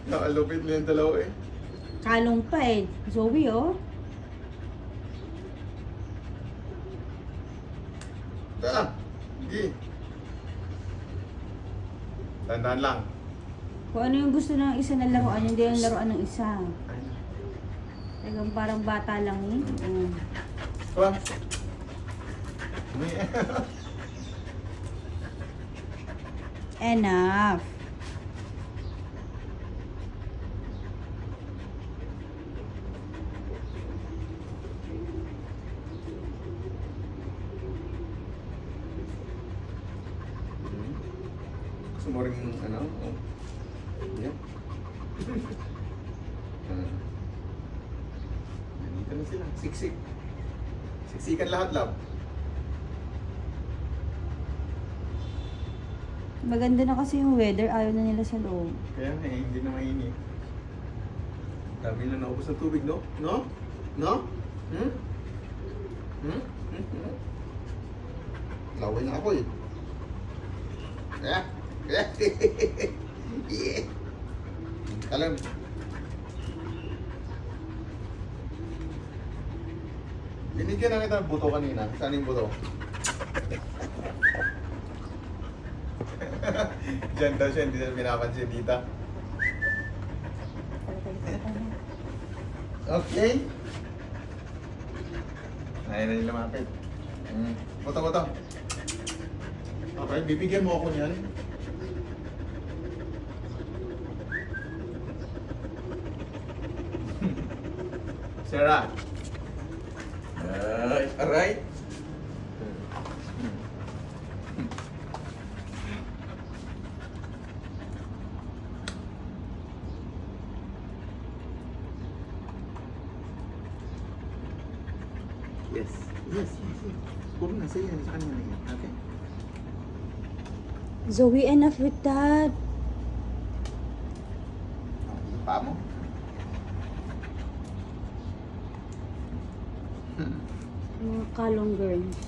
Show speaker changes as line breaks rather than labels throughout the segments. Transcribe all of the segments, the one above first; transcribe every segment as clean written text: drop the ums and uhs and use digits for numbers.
Nakalupit na yung dalawa eh.
Kalong pa eh. Zoe, oh.
Sige. Tandaan lang.
Kung ano yung gusto ng isa na laruan, hindi yung laruan ng isa. Talagang parang bata lang eh.
Diba?
Enough.
Gusto mo rin ano? Yeah. Dito na sila. Siksik. Siksikan lahat, love.
Maganda na kasi yung weather. Ayaw na nila sa loob.
Kaya nga eh, hindi na mainit. Dami na naubos ng tubig, no? No? No? Hmm? Hmm? Hmm? Laway na ako eh. Yeah. Yeah. Yeah. Alam. Binigyan na kita ng buto kanina. Saan yung buto? Diyan daw siya, hindi na pinapansin dita. Okay. Ayaw na nila lumapit. Buto. Okay, bibigyan mo ako niyan. Sarah. Alright. Yes. Huwag na sa yan. Sa kanya na yan. Okay?
Zoe, enough with that.
Yung paa mo.
Mga kalong girls.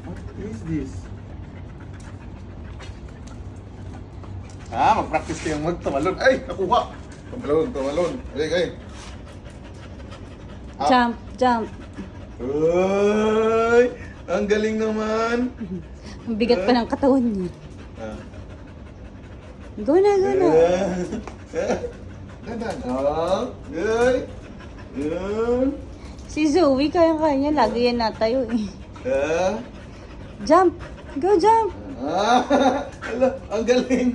What is this? Mag-practice kayong magtamalon. Ay, nakuha! Tumalon. Okay.
Jump.
Uy! Ang galing naman!
Ang bigat pa ng katawan niya. Go na.
Dandan. Good.
Si Zoe, kaya niya. Lagi yan natayo eh. Jump! Go jump!
Ang galing!